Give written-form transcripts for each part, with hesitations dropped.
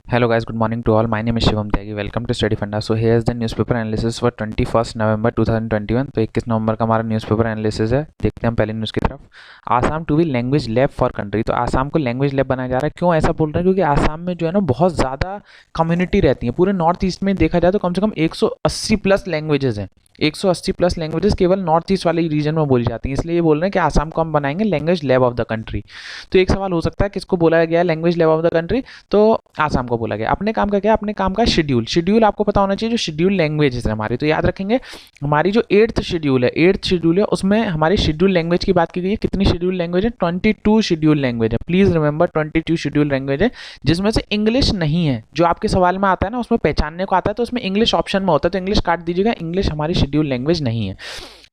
Hello guys, good morning to all. My name is Shivam Tyagi. Welcome to Study Funda. So here is the newspaper analysis for 21st November 2021. तो 21 नवंबर का हमारा newspaper analysis है. देखते हैं हम पहले news की तरफ. Assam to be language lab for country. तो आसाम को लैंग्वेज लैब बनाया जा रहा है. क्यों ऐसा बोल रहे हैं? क्योंकि आसाम में जो है ना बहुत ज़्यादा कम्युनिटी रहती है. पूरे नॉर्थ ईस्ट में देखा जाए तो कम से कम 180 प्लस लैंग्वेजेस हैं. 180 प्लस लैंग्वेजेस केवल नॉर्थ ईस्ट वाले रीजन में बोली जाती हैं. इसलिए ये बोल रहे हैं कि आसाम को हम बनाएंगे language lab of the country. तो एक सवाल हो सकता है किसको बोला गया है language lab of the country? तो आसाम को बोला गया. अपने काम का क्या? अपने काम का शेड्यूल आपको पता होना चाहिए. जो शेड्यूल लैंग्वेजेस है हमारी, तो याद रखेंगे हमारी जो 8th शेड्यूल है उसमें हमारी शेड्यूल लैंग्वेज की बात की गई है. कितनी शेड्यूल लैंग्वेज है? 22 शेड्यूल लैंग्वेज है. प्लीज रिमेंबर 22 शेड्यूल लैंग्वेज है, जिसमें से इंग्लिश नहीं है. जो आपके सवाल में आता है ना, उसमें पहचानने को आता है तो उसमें इंग्लिश ऑप्शन में होता है, तो इंग्लिश काट दीजिएगा. इंग्लिश हमारी शेड्यूल लैंग्वेज नहीं है.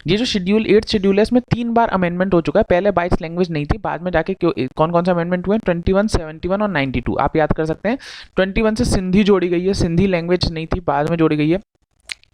ये जो शेड्यूल 8th शेड्यूल है इसमें 3 बार अमेंडमेंट हो चुका है. पहले 22 लैंग्वेज नहीं थी, बाद में जाके कौन कौन से अमेंडमेंट हुए? 21, 71 और 92. आप याद कर सकते हैं. 21 से सिंधी जोड़ी गई है. सिंधी लैंग्वेज नहीं थी, बाद में जोड़ी गई है.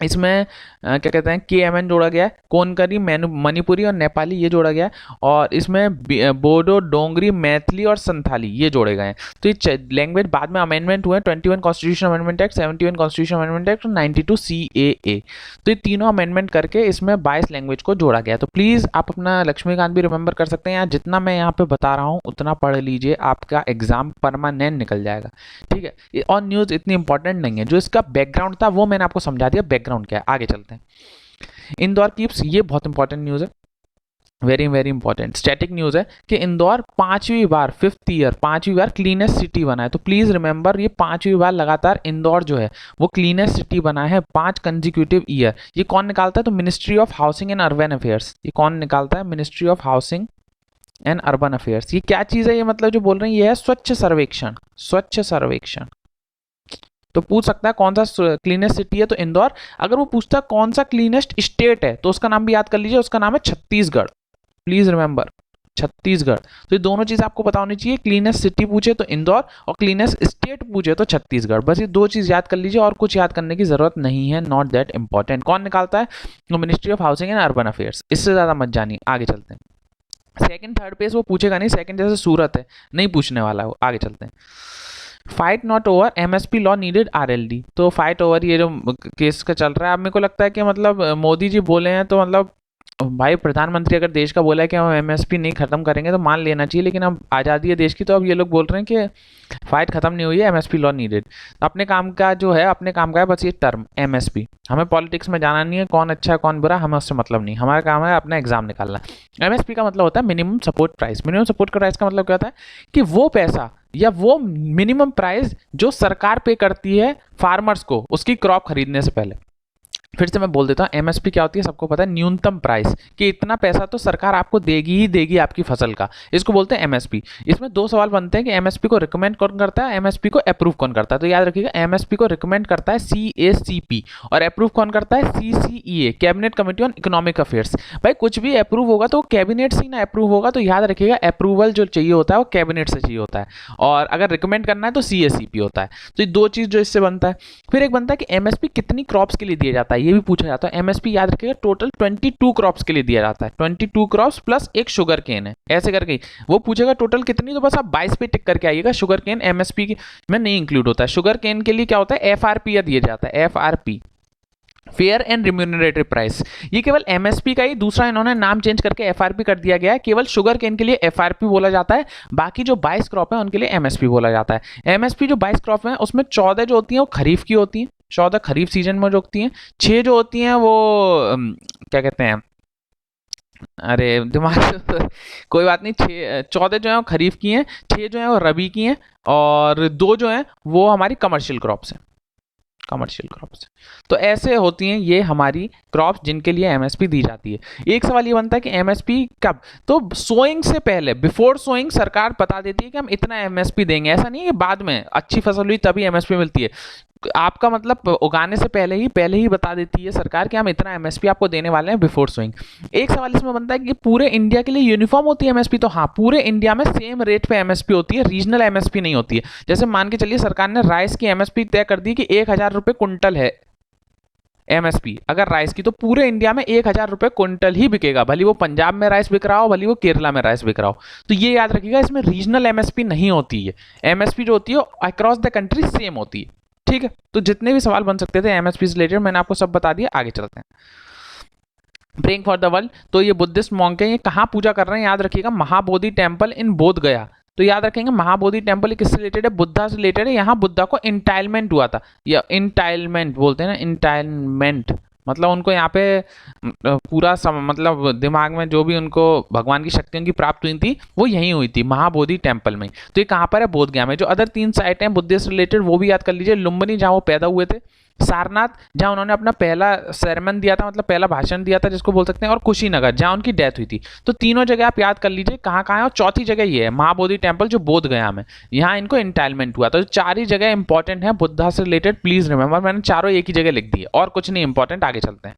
इसमें क्या कहते हैं KMN जोड़ा गया है. कोनकरी, मणिपुरी और नेपाली ये जोड़ा गया है. और इसमें बोडो, डोंगरी, मैथिली और संथाली ये जोड़े गए हैं. तो ये लैंग्वेज बाद में अमेंडमेंट हुए. 21 constitution amendment act, 71 constitution amendment act और 92 CAA. तो ये तीनों अमेंडमेंट करके इसमें 22 लैंग्वेज को जोड़ा गया. तो प्लीज़ आप अपना लक्ष्मीकांत भी रिमेंबर कर सकते हैं. जितना मैं यहाँ पे बता रहा हूँ उतना पढ़ लीजिए, आपका एग्जाम परमानेंट निकल जाएगा. ठीक है. और न्यूज़ इतनी इंपॉर्टेंट नहीं है. जो इसका बैकग्राउंड था वो मैंने आपको समझा दिया. बैकग्राउंड क्या है, आगे चलते हैं. इंदौर कीप्स, ये बहुत इंपॉर्टेंट न्यूज़ है. Very very important static news है कि इंदौर 5वीं बार 5th ईयर 5वीं बार क्लीनेस्ट सिटी बना है. तो प्लीज़ रिमेंबर ये 5वीं बार लगातार इंदौर जो है वो क्लीनेस्ट सिटी बना है. 5 कंजिक्यूटिव ईयर. ये कौन निकालता है? तो ministry of housing and urban affairs. ये कौन निकालता है? Ministry of housing and urban affairs. ये क्या चीज़ है? ये मतलब जो बोल रहे हैं ये है स्वच्छ सर्वेक्षण. स्वच्छ सर्वेक्षण. तो पूछ सकता है कौन सा क्लीनेस्ट सिटी है, तो इंदौर. अगर वो पूछता है कौन सा क्लीनेस्ट स्टेट है तो उसका नाम भी याद कर लीजिए. उसका नाम है छत्तीसगढ़. Please remember Chhattisgarh. तो ये दोनों चीज आपको पता होनी चाहिए. क्लीनेस्ट सिटी पूछे तो इंदौर और क्लीनेस्ट स्टेट पूछे तो छत्तीसगढ़. बस ये 2 चीज याद कर लीजिए और कुछ याद करने की जरूरत नहीं है. Not that important. कौन निकालता है? तो ministry of housing and urban affairs. इससे ज्यादा मत जानिए. आगे चलते हैं. सेकंड थर्ड पेज वो पूछेगा नहीं. सेकंड जैसे सूरत है नहीं पूछने वाला है वो. आगे चलते हैं. Fight not over MSP law needed RLD. तो फाइट ओवर ये जो केस का चल रहा है, अब मेरे को लगता है कि मतलब मोदी जी बोले हैं तो मतलब भाई प्रधानमंत्री अगर देश का बोला है कि हम MSP नहीं खत्म करेंगे तो मान लेना चाहिए. लेकिन अब आज़ादी है देश की, तो अब ये लोग बोल रहे हैं कि फाइट खत्म नहीं हुई है, MSP लॉ नीडेड. अपने काम का जो है अपने काम का है बस ये टर्म MSP. हमें पॉलिटिक्स में जाना नहीं है, कौन अच्छा है कौन बुरा, हमें उससे मतलब नहीं. हमारा काम है अपना एग्जाम निकालना. MSP का मतलब होता है minimum support price. Minimum support price का मतलब क्या होता है? कि वो पैसा या वो मिनिमम प्राइस जो सरकार पे करती है फार्मर्स को उसकी क्रॉप खरीदने से पहले. फिर से मैं बोल देता हूँ. MSP क्या होती है सबको पता है. न्यूनतम प्राइस. कि इतना पैसा तो सरकार आपको देगी ही देगी आपकी फसल का. इसको बोलते हैं MSP. इसमें 2 सवाल बनते हैं कि MSP को रिकमेंड कौन करता है, MSP को अप्रूव कौन करता है. तो याद रखिएगा MSP को रिकमेंड करता है CACP और अप्रूव कौन करता है? CCEA, cabinet committee on economic affairs. भाई कुछ भी अप्रूव होगा तो वो कैबिनेट से ही ना अप्रूव होगा. तो याद रखिएगा अप्रूवल जो चाहिए होता है वो कैबिनेट से चाहिए होता है, और अगर रिकमेंड करना है तो CACP होता है. तो ये 2 चीज जो इससे बनता है. फिर एक बनता है कि MSP कितनी क्रॉप्स के लिए दिया जाता है, ये भी पूछा जाता है. MSP याद रखिएगा टोटल 22 क्रॉप्स के लिए दिया जाता है. 22 क्रॉप्स प्लस एक शुगर केन है. ऐसे करके वो पूछेगा टोटल कितनी, तो बस आप 22 पे टिक करके आइएगा. शुगर केन MSP में नहीं इंक्लूड होता है. शुगर केन के लिए क्या होता है? FRP दिया जाता है. FRP, fair and remunerative price. ये केवल MSP का ही दूसरा इन्होंने नाम चेंज करके FRP कर दिया गया है. केवल शुगर केन के लिए FRP बोला जाता है. बाकी जो 22 क्रॉप है उनके लिए MSP बोला जाता है. MSP जो 22 क्रॉप है उसमें 14 जो होती हैं वो खरीफ की होती हैं. 14 खरीफ सीजन में जो होती हैं. 6 जो होती हैं वो क्या कहते हैं, अरे दिमाग कोई बात नहीं. 14 जो है वो खरीफ की हैं, 6 जो है वो रबी की हैं, और 2 जो हैं वो हमारी कमर्शियल क्रॉप्स हैं. Commercial crops. तो ऐसे होती हैं ये हमारी क्रॉप्स जिनके लिए MSP दी जाती है. एक सवाल ये बनता है कि MSP कब? तो सोइंग से पहले, बिफोर सोइंग सरकार बता देती है कि हम इतना MSP देंगे. ऐसा नहीं है कि बाद में अच्छी फसल हुई तभी MSP मिलती है. आपका मतलब उगाने से पहले ही बता देती है सरकार कि हम इतना MSP आपको देने वाले हैं बिफोर सोइंग. एक सवाल इसमें बनता है कि पूरे इंडिया के लिए यूनिफॉर्म होती है MSP. तो हाँ, पूरे इंडिया में सेम रेट पे MSP होती है. रीजनल MSP नहीं होती है. जैसे मान के चलिए सरकार ने राइस की MSP तय कर दी कि 1000 रुपये कुंटल है. एमएसपी अगर राइस की, तो पूरे इंडिया में 1000 रुपये क्विंटल ही बिकेगा, भले वो पंजाब में राइस बिक रहा हो, भले वो केरला में राइस बिक रहा हो। तो ये याद रखिएगा, इसमें रीजनल एमएसपी नहीं होती है, एमएसपी जो होती है अक्रॉस द कंट्री सेम होती है। ठीक है, तो जितने भी सवाल बन सकते थे एमएसपी से रिलेटेड मैंने आपको सब बता दिया। आगे चलते हैं। प्रेइंग फॉर द वर्ल्ड, तो ये बुद्धिस्ट मॉन्क है, ये कहाँ पूजा कर रहे हैं याद रखिएगा, महाबोधि टेम्पल इन बोध गया। तो याद रखेंगे महाबोधि टेम्पल किससे रिलेटेड है, बुद्धा से रिलेटेड है। यहाँ बुद्धा को इंटाइलमेंट हुआ था, या इंटाइलमेंट बोलते हैं ना, इंटाइलमेंट मतलब उनको यहाँ पे पूरा मतलब दिमाग में जो भी उनको भगवान की शक्तियों की प्राप्त हुई थी वो यहीं हुई थी, महाबोधि टेम्पल में। तो ये कहाँ पर है, बोध गया में। जो अदर 3 साइट हैं बुद्धिस्ट से रिलेटेड वो भी याद कर लीजिए, लुम्बिनी जहाँ वो पैदा हुए थे, सारनाथ जहाँ उन्होंने अपना पहला सेरेमन दिया था, मतलब पहला भाषण दिया था जिसको बोल सकते हैं, और कुशीनगर जहाँ उनकी डेथ हुई थी। तो तीनों जगह आप याद कर लीजिए कहाँ कहाँ है, और चौथी जगह ये है महाबोधि टेम्पल जो बोध गया में, यहाँ इनको इंटाइलमेंट हुआ। तो 4 ही जगह इंपॉर्टेंट है बुद्धा से रिलेटेड, प्लीज रिमेंबर, मैंने चारों एक ही जगह लिख दी है और कुछ नहीं इंपॉर्टेंट। आगे चलते हैं।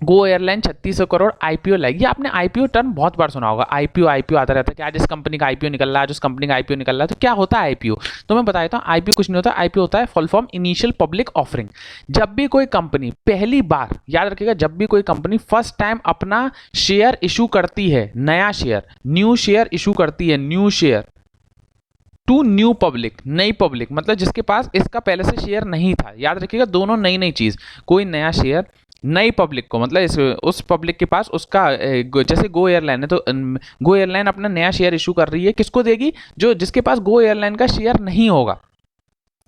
गो एयरलाइन 3600 करोड़ आईपीओ लाएगी। आपने आईपीओ टर्म बहुत बार सुना होगा, आईपीओ आईपीओ आता रहता है कि आज इस कंपनी का आईपीओ निकल रहा है, आज उस कंपनी का आईपीओ निकल रहा है। तो क्या होता है आईपीओ, तो मैं बता देता हूँ। आईपीओ कुछ नहीं होता, आईपीओ होता है full form initial public offering. जब भी कोई कंपनी पहली बार, याद रखिएगा, जब भी कोई कंपनी फर्स्ट टाइम अपना शेयर इशू करती है, नया शेयर, न्यू शेयर इशू करती है, new share to new public, नई पब्लिक, मतलब जिसके पास इसका पहले से शेयर नहीं था। याद रखिएगा दोनों नई नई चीज, कोई नया शेयर नई पब्लिक को, मतलब उस पब्लिक के पास उसका, जैसे गो एयरलाइन है, तो गो एयरलाइन अपना नया शेयर इशू कर रही है, किसको देगी, जो जिसके पास गो एयरलाइन का शेयर नहीं होगा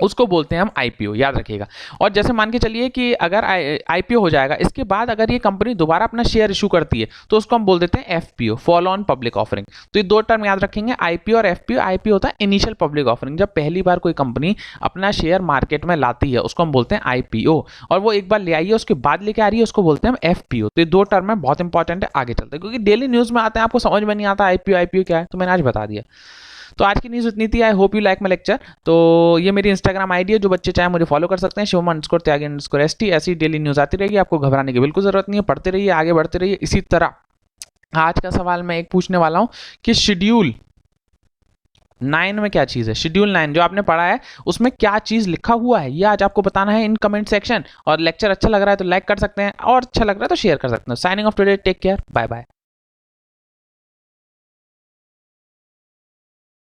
उसको बोलते हैं हम आईपीओ, याद रखिएगा। और जैसे मान के चलिए कि अगर आईपीओ हो जाएगा, इसके बाद अगर ये कंपनी दोबारा अपना शेयर इशू करती है तो उसको हम बोल देते हैं FPO, follow on public offering. तो ये 2 टर्म याद रखेंगे, आईपीओ और एफपीओ। आईपीओ होता है इनिशियल पब्लिक ऑफरिंग, जब पहली बार कोई कंपनी अपना शेयर मार्केट में लाती है उसको हम बोलते हैं आईपीओ, और वो एक बार ले आई है उसके बाद लेके आ रही है उसको बोलते हैं हम एफपीओ। तो ये 2 टर्म है, बहुत इंपॉर्टेंट है। आगे चलते हैं, क्योंकि डेली न्यूज में आते हैं, आपको समझ में नहीं आता आईपीओ आईपीओ क्या है, तो मैंने आज बता दिया। तो आज की न्यूज़ इतनी थी। I hope you like my lecture. तो ये मेरी इंस्टाग्राम आईडी है, जो बच्चे चाहे मुझे फॉलो कर सकते हैं, शिवम_त्यागी_ST। ऐसी डेली न्यूज़ आती रहेगी, आपको घबराने की बिल्कुल जरूरत नहीं है, पढ़ते रहिए, आगे बढ़ते रहिए। इसी तरह आज का सवाल मैं एक पूछने वाला हूँ कि शेड्यूल 9 में क्या चीज़ है, शेड्यूल 9 जो आपने पढ़ा है उसमें क्या चीज़ लिखा हुआ है, ये आज आपको बताना है इन कमेंट सेक्शन। और लेक्चर अच्छा लग रहा है तो लाइक कर सकते हैं, और अच्छा लग रहा है तो शेयर कर सकते हैं। Signing off today, take care, bye bye.